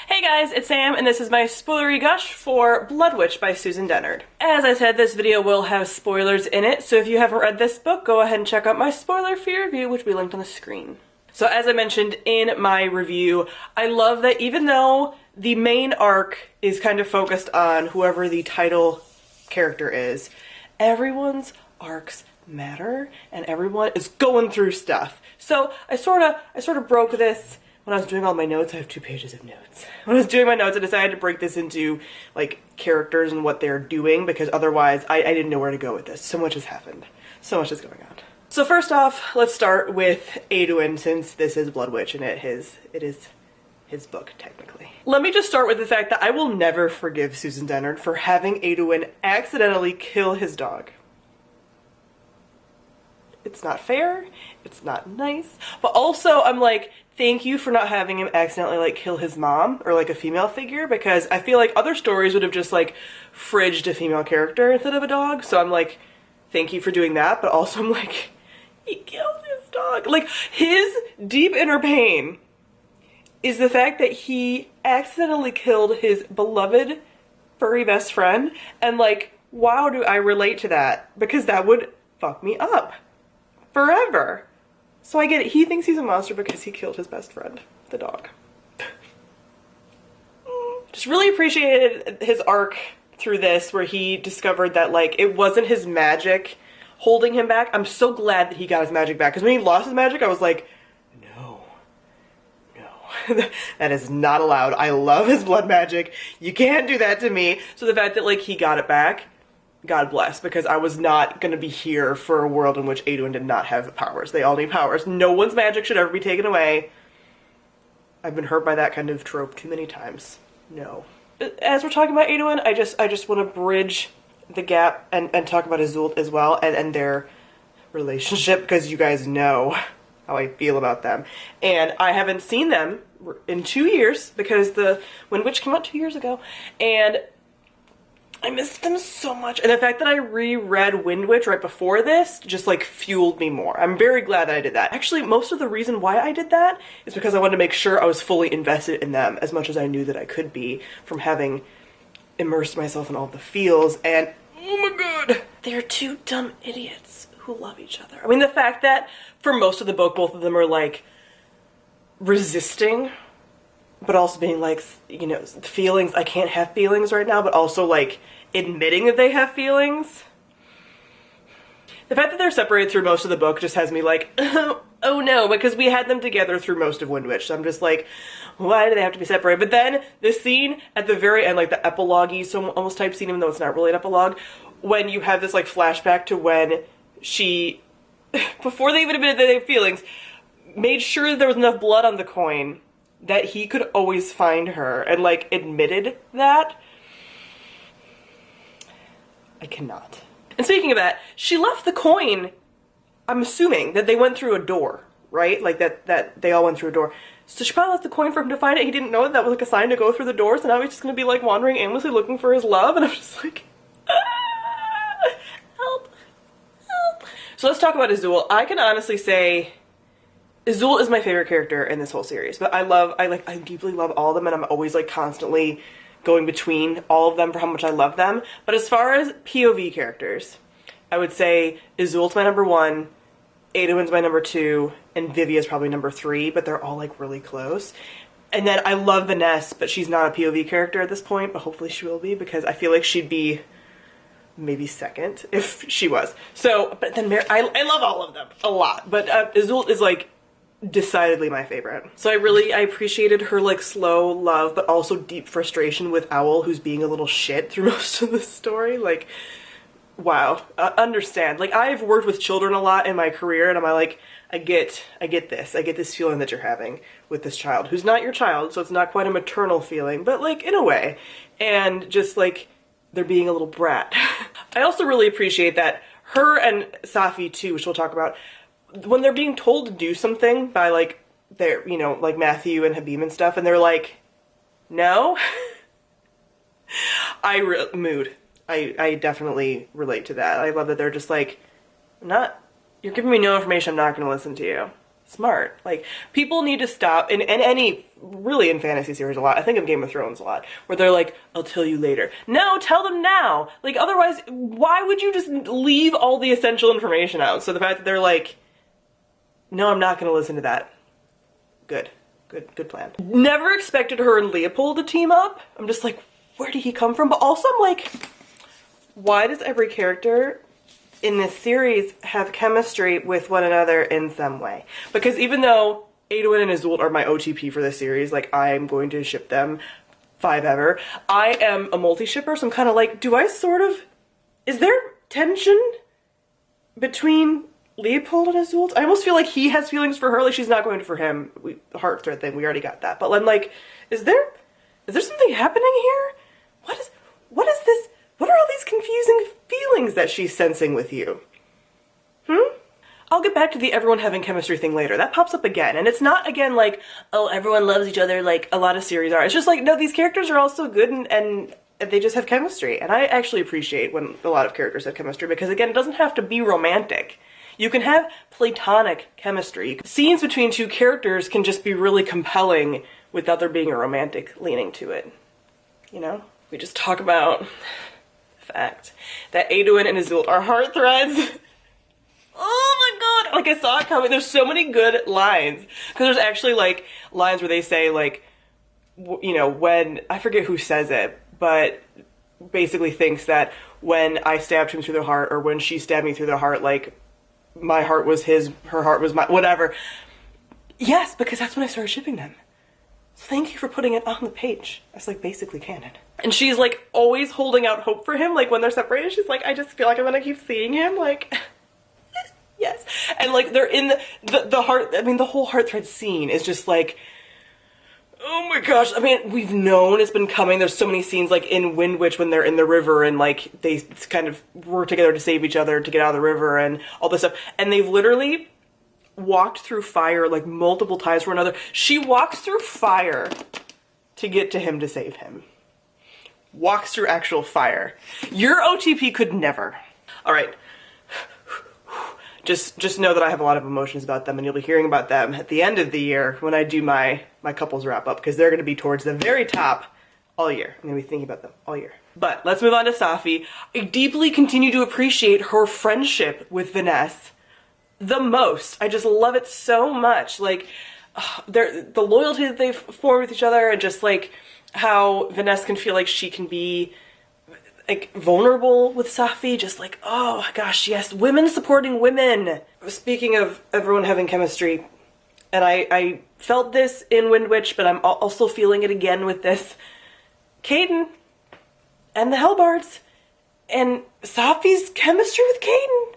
Hey guys, it's Sam, and this is my spoilery gush for Bloodwitch by Susan Dennard. As I said, this video will have spoilers in it, so if you haven't read this book, go ahead and check out my spoiler-free review, which will be linked on the screen. So as I mentioned in my review, I love that even though the main arc is kind of focused on whoever the title character is, everyone's arcs matter, and everyone is going through stuff. So I sort of broke this. When I was doing all my notes, I have 2 pages of notes. When I was doing my notes, I decided to break this into, like, characters and what they're doing, because otherwise I didn't know where to go with this. So much has happened. So much is going on. So first off, let's start with Aeduan, since this is Bloodwitch, and it is his book, technically. Let me just start with the fact that I will never forgive Susan Dennard for having Aeduan accidentally kill his dog. It's not fair, it's not nice, but also I'm like, thank you for not having him accidentally like kill his mom or like a female figure, because I feel like other stories would have just like fridged a female character instead of a dog. So I'm like, thank you for doing that, but also I'm like, he killed his dog. Like, his deep inner pain is the fact that he accidentally killed his beloved furry best friend, and like, wow, do I relate to that, because that would fuck me up forever. So I get it. He thinks he's a monster because he killed his best friend, the dog. Just really appreciated his arc through this, where he discovered that, like, it wasn't his magic holding him back. I'm so glad that he got his magic back, because when he lost his magic, I was like, no. That is not allowed. I love his blood magic. You can't do that to me. So the fact that, like, he got it back, God bless, because I was not going to be here for a world in which Aeduan did not have powers. They all need powers. No one's magic should ever be taken away. I've been hurt by that kind of trope too many times. No. As we're talking about Aeduan, I just want to bridge the gap and talk about Iseult as well, and their relationship, because you guys know how I feel about them. And I haven't seen them in 2 years, because when Witch came out 2 years ago, and I missed them so much, and the fact that I reread Witch right before this just like fueled me more. I'm very glad that I did that. Actually, most of the reason why I did that is because I wanted to make sure I was fully invested in them as much as I knew that I could be from having immersed myself in all the feels, and oh my god, they're 2 dumb idiots who love each other. I mean, the fact that for most of the book both of them are like resisting, but also being like, you know, feelings, I can't have feelings right now, but also like admitting that they have feelings. The fact that they're separated through most of the book just has me like, oh no, because we had them together through most of Witch. So I'm just like, why do they have to be separated? But then the scene at the very end, like the epilogue-y, so almost type scene, even though it's not really an epilogue, when you have this like flashback to when she, before they even admitted that they have feelings, made sure that there was enough blood on the coin that he could always find her, and like admitted that. I cannot. And speaking of that, she left the coin, I'm assuming that they went through a door, right? Like that they all went through a door. So she probably left the coin for him to find it. He didn't know that was like a sign to go through the door, so now he's just gonna be like wandering aimlessly looking for his love, and I'm just like, help. So let's talk about Iseult. I can honestly say Iseult is my favorite character in this whole series, but I deeply love all of them, and I'm always like constantly going between all of them for how much I love them. But as far as POV characters, I would say Iseult's my number 1, Aeduan's my number 2, and Vivia's probably number 3, but they're all like really close. And then I love Vanessa, but she's not a POV character at this point, but hopefully she will be, because I feel like she'd be maybe second if she was. So, but then I love all of them a lot, but Iseult is like decidedly my favorite. So I appreciated her like slow love, but also deep frustration with Owl, who's being a little shit through most of the story. Like, wow, understand. Like, I've worked with children a lot in my career, and I'm like, I get this feeling that you're having with this child, who's not your child, so it's not quite a maternal feeling, but like in a way, and just like they're being a little brat. I also really appreciate that her and Safi too, which we'll talk about, when they're being told to do something by like their, you know, like Matthew and Habib and stuff, and they're like, no. I definitely relate to that. I love that they're just like, you're giving me no information, I'm not going to listen to you. smart. Like, people need to stop, in any, really in fantasy series a lot, I think of Game of Thrones a lot, where they're like, I'll tell you later. No, tell them now! Like, otherwise, why would you just leave all the essential information out? So the fact that they're like, no, I'm not gonna listen to that. Good. Good plan. Never expected her and Leopold to team up. I'm just like, where did he come from? But also I'm like, why does every character in this series have chemistry with one another in some way? Because even though Aeduan and Iseult are my OTP for this series, like, I'm going to ship them 5 ever, I am a multi-shipper, so I'm kind of like, is there tension between Leopold and Iseult? I almost feel like he has feelings for her, like she's not going for him. The Heartthread thing, we already got that. But I'm like, is there something happening here? What is this? What are all these confusing feelings that she's sensing with you? I'll get back to the everyone having chemistry thing later. That pops up again. And it's not, again, like, oh, everyone loves each other like a lot of series are. It's just like, no, these characters are all so good and they just have chemistry. And I actually appreciate when a lot of characters have chemistry because, again, it doesn't have to be romantic. You can have platonic chemistry. Scenes between two characters can just be really compelling without there being a romantic leaning to it. You know? We just talk about the fact that Aeduan and Iseult are Heartthreads. Oh my god! Like, I saw it coming. There's so many good lines. Because there's actually, like, lines where they say, like, you know, when, I forget who says it, but basically thinks that when I stabbed him through the heart, or when she stabbed me through the heart, like, my heart was his, her heart was my, whatever. Yes, because that's when I started shipping them. So thank you for putting it on the page. That's, like, basically canon. And she's, like, always holding out hope for him. Like, when they're separated, she's like, I just feel like I'm gonna keep seeing him. Like, yes. And, like, they're in the heart, I mean, the whole Heartthread scene is just, like, oh my gosh. I mean, we've known it's been coming. There's so many scenes, like, in Windwitch when they're in the river and, like, they kind of work together to save each other to get out of the river and all this stuff. And they've literally walked through fire, like, multiple times for another. She walks through fire to get to him to save him. Walks through actual fire. Your OTP could never. All right. Just know that I have a lot of emotions about them, and you'll be hearing about them at the end of the year when I do my couples wrap up, because they're going to be towards the very top all year. I'm going to be thinking about them all year. But let's move on to Safi. I deeply continue to appreciate her friendship with Vanessa the most. I just love it so much. Like, the loyalty that they've formed with each other, and just like how Vanessa can feel like she can be like vulnerable with Safi, just like, oh gosh, yes, women supporting women. Speaking of everyone having chemistry, and I felt this in Windwitch, but I'm also feeling it again with this. Caden and the Hellbards and Safi's chemistry with Caden.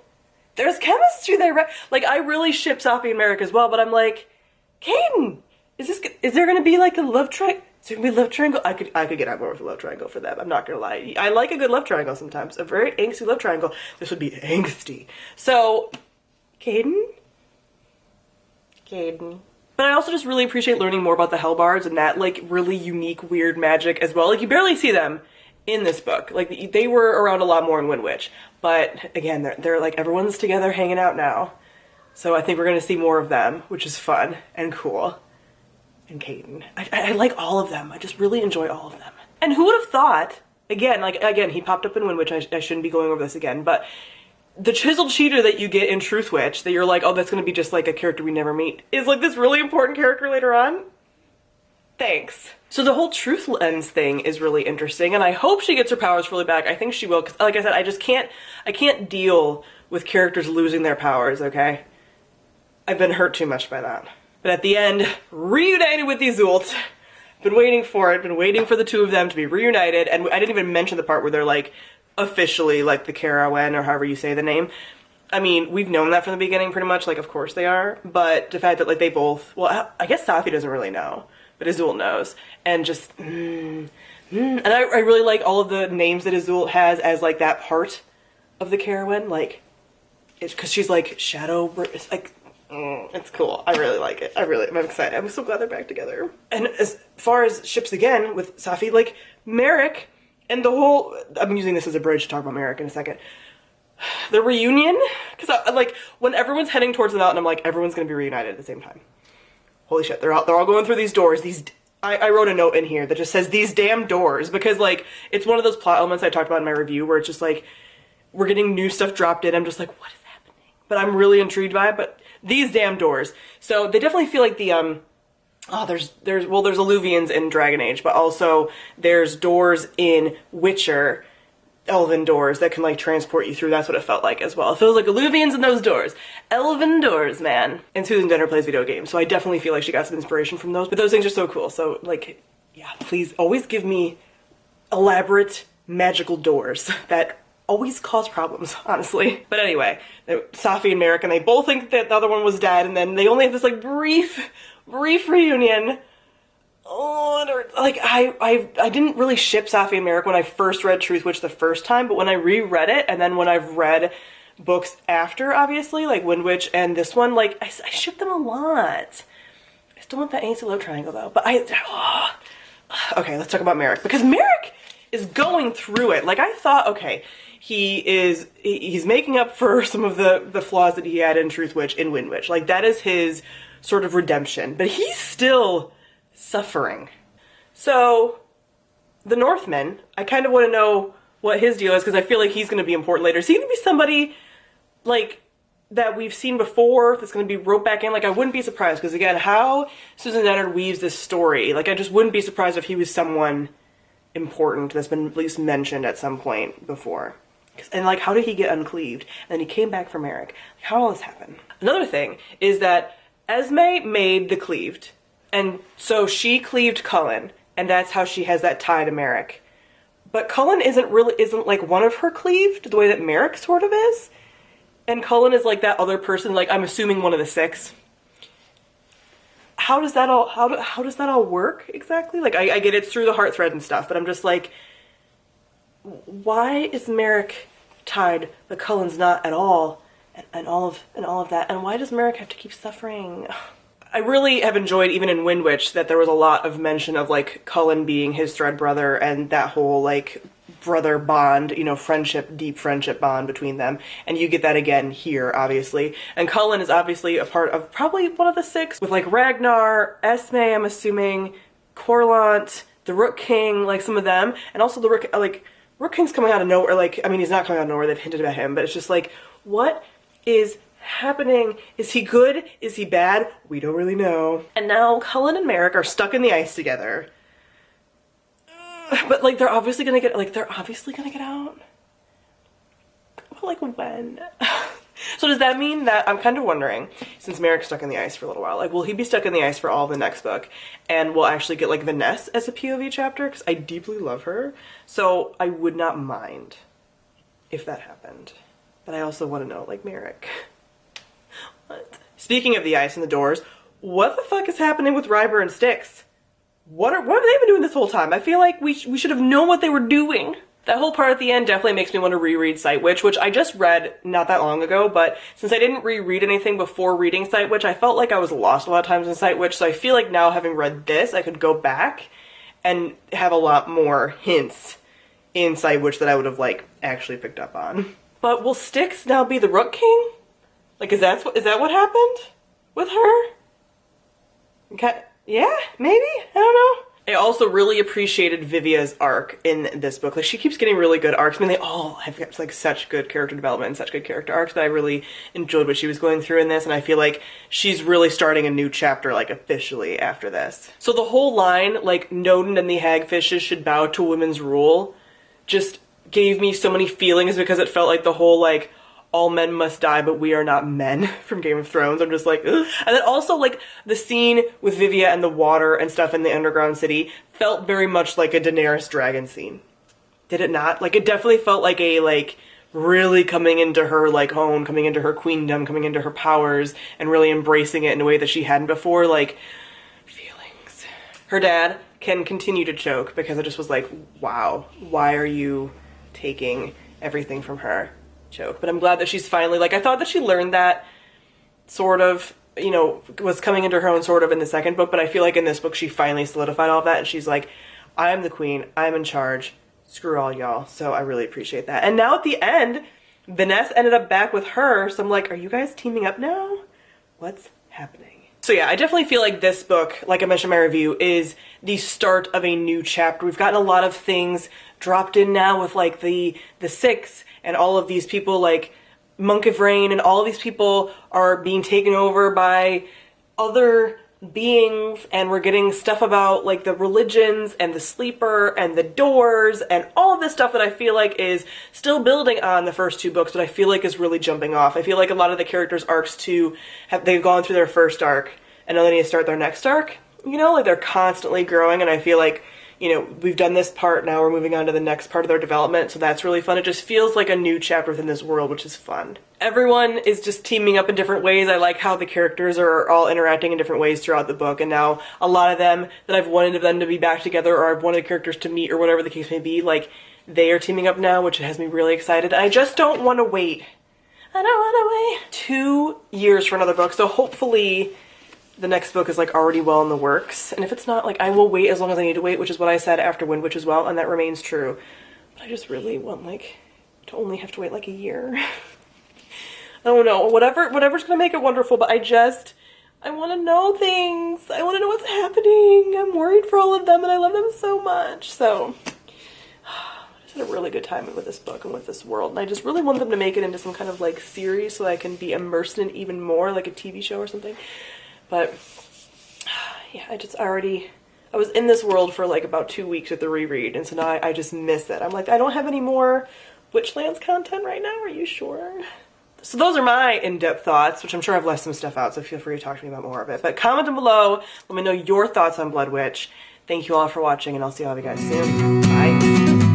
There's chemistry there, right? Like, I really ship Safi and Merik as well, but I'm like, Caden, is there gonna be like a love triangle? Is there gonna be a love triangle? I could get on board with a love triangle for them. I'm not gonna lie. I like a good love triangle sometimes. A very angsty love triangle. This would be angsty. So, Caden? But I also just really appreciate learning more about the Hellbards and that, like, really unique, weird magic as well. Like, you barely see them in this book. Like, they were around a lot more in Windwitch. But, again, they're like, everyone's together hanging out now. So I think we're gonna see more of them, which is fun and cool. And Caden. I like all of them. I just really enjoy all of them. And who would have thought, again, he popped up in Windwitch, I shouldn't be going over this again, but the chiseled cheater that you get in Truthwitch, that you're like, oh, that's gonna be just like a character we never meet, is like this really important character later on. Thanks. So the whole Truth Lens thing is really interesting, and I hope she gets her powers fully back. I think she will, because like I said, I can't deal with characters losing their powers, okay? I've been hurt too much by that. But at the end, reunited with Iseult. Been waiting for it, been waiting for the two of them to be reunited, and I didn't even mention the part where they're like, officially, like, the Aeduan, or however you say the name. I mean, we've known that from the beginning pretty much, like, of course they are, but the fact that, like, they both, well, I guess Safi doesn't really know, but Iseult knows, and just, and I really like all of the names that Iseult has as, like, that part of the Aeduan, like, it's because she's, like, Shadow, it's like, it's cool. I really like it. I'm excited. I'm so glad they're back together. And as far as ships again with Safi, like, Merik and the whole, I'm using this as a bridge to talk about Merik in a second. the reunion, because like when everyone's heading towards the mountain, I'm like, everyone's gonna be reunited at the same time. Holy shit, they're all going through these doors. I wrote a note in here that just says these damn doors, because like it's one of those plot elements I talked about in my review where it's just like we're getting new stuff dropped in. I'm just like, what is happening? But I'm really intrigued by it. But these damn doors. So they definitely feel like the there's Illuvians in Dragon Age, but also there's doors in Witcher, elven doors that can like transport you through. That's what it felt like as well. It feels like Illuvians in those doors. Elven doors, man. And Susan Dennard plays video games, so I definitely feel like she got some inspiration from those. But those things are so cool. So like, yeah, please always give me elaborate magical doors that always cause problems, honestly. But anyway, Safi and Merik, and they both think that the other one was dead, and then they only have this like brief reunion. Oh, like I didn't really ship Safi and Merik when I first read Truthwitch the first time, but when I reread it, and then when I've read books after, obviously, like Windwitch and this one, like I ship them a lot. I still want that ancient love triangle though, but okay, let's talk about Merik, because Merik is going through it. Like I thought, okay, he's making up for some of the flaws that he had in Truthwitch in Windwitch. Like that is his sort of redemption, but he's still suffering. So the Northman, I kind of want to know what his deal is, because I feel like he's going to be important later. Is he going to be somebody like that we've seen before that's going to be roped back in? Like I wouldn't be surprised, because again, how Susan Dennard weaves this story, like I just wouldn't be surprised if he was someone important that's been at least mentioned at some point before. And like, how did he get uncleaved? And then he came back from Merik. Like, how did all this happen? Another thing is that Esme made the cleaved, and so she cleaved Cullen, and that's how she has that tie to Merik. But Cullen isn't like one of her cleaved the way that Merik sort of is. And Cullen is like that other person, like I'm assuming one of the six. How does that all work exactly? Like I get it's through the Heartthread and stuff, but I'm just like, why is Merik tied but Cullen's not at all? And all of that, and why does Merik have to keep suffering? I really have enjoyed, even in Windwitch, that there was a lot of mention of like Cullen being his thread brother and that whole like brother bond, you know, friendship, deep friendship bond between them. And you get that again here, obviously. And Cullen is obviously a part of probably one of the six, with like Ragnar, Esme, I'm assuming, Corlant, the Rook King, like some of them, and also the Rook King's coming out of nowhere. Like, I mean, he's not coming out of nowhere. They've hinted about him, but it's just like, what is happening? Is he good? Is he bad? We don't really know. And now Cullen and Merik are stuck in the ice together. But like they're obviously gonna get out. But like when? So does that mean that, I'm kind of wondering, since Merik's stuck in the ice for a little while, like will he be stuck in the ice for all the next book, and we'll actually get like Vanessa as a POV chapter, because I deeply love her, so I would not mind if that happened. But I also want to know, like, Merik. What? Speaking of the ice and the doors, what the fuck is happening with Ryber and Styx? What have they been doing this whole time? I feel like we should have known what they were doing. That whole part at the end definitely makes me want to reread Sightwitch, which I just read not that long ago, but since I didn't reread anything before reading Sightwitch, I felt like I was lost a lot of times in Sightwitch, so I feel like now, having read this, I could go back and have a lot more hints in Sightwitch that I would have, like, actually picked up on. But will Styx now be the Rook King? Like, is that what happened with her? Okay, yeah, maybe? I don't know. I also really appreciated Vivia's arc in this book. Like, she keeps getting really good arcs. I mean, they all have like such good character development and such good character arcs, but I really enjoyed what she was going through in this, and I feel like she's really starting a new chapter, like, officially after this. So the whole line, like, Nodin and the Hagfishes should bow to women's rule, just gave me so many feelings, because it felt like the whole, like, all men must die, but we are not men from Game of Thrones. I'm just like, ugh. And then also, like, the scene with Vivia and the water and stuff in the underground city felt very much like a Daenerys dragon scene. Did it not? Like, it definitely felt like a, like, really coming into her, like, home, coming into her queendom, coming into her powers, and really embracing it in a way that she hadn't before. Like, feelings. Her dad can continue to choke, because I just was like, wow, why are you taking everything from her? Choke. But I'm glad that she's finally, like, I thought that she learned that sort of, you know, was coming into her own sort of in the second book, but I feel like in this book she finally solidified all of that, and she's like, I'm the queen, I'm in charge, screw all y'all. So I really appreciate that. And now at the end, Vanessa ended up back with her, so I'm like, are you guys teaming up now? What's happening? So yeah, I definitely feel like this book, like I mentioned in my review, is the start of a new chapter. We've gotten a lot of things dropped in now with like the Six and all of these people like Monk of Rain, and all of these people are being taken over by other beings, and we're getting stuff about like the religions and the sleeper and the doors and all of this stuff that I feel like is still building on the first two books, but I feel like is really jumping off. I feel like a lot of the characters' arcs too they've gone through their first arc and now they need to start their next arc, you know, like they're constantly growing, and I feel like, you know, we've done this part, now we're moving on to the next part of their development, so that's really fun. It just feels like a new chapter within this world, which is fun. Everyone is just teaming up in different ways. I like how the characters are all interacting in different ways throughout the book, and now a lot of them that I've wanted them to be back together, or I've wanted the characters to meet, or whatever the case may be, like, they are teaming up now, which has me really excited. I just don't want to wait. I don't want to wait 2 years for another book, so hopefully the next book is like already well in the works, and if it's not, like, I will wait as long as I need to wait, which is what I said after Wind Witch as well, and that remains true. But I just really want, like, to only have to wait like a year. I don't know, whatever's gonna make it wonderful, but I want to know things. I want to know what's happening. I'm worried for all of them, and I love them so much. So I just had a really good time with this book and with this world, and I just really want them to make it into some kind of like series so that I can be immersed in it even more, like a TV show or something. But yeah, I was in this world for like about 2 weeks with the reread, and so now I just miss it. I'm like, I don't have any more Witchlands content right now, are you sure? So those are my in-depth thoughts, which I'm sure I've left some stuff out, so feel free to talk to me about more of it. But comment down below, let me know your thoughts on Bloodwitch. Thank you all for watching, and I'll see all of you guys soon. Bye.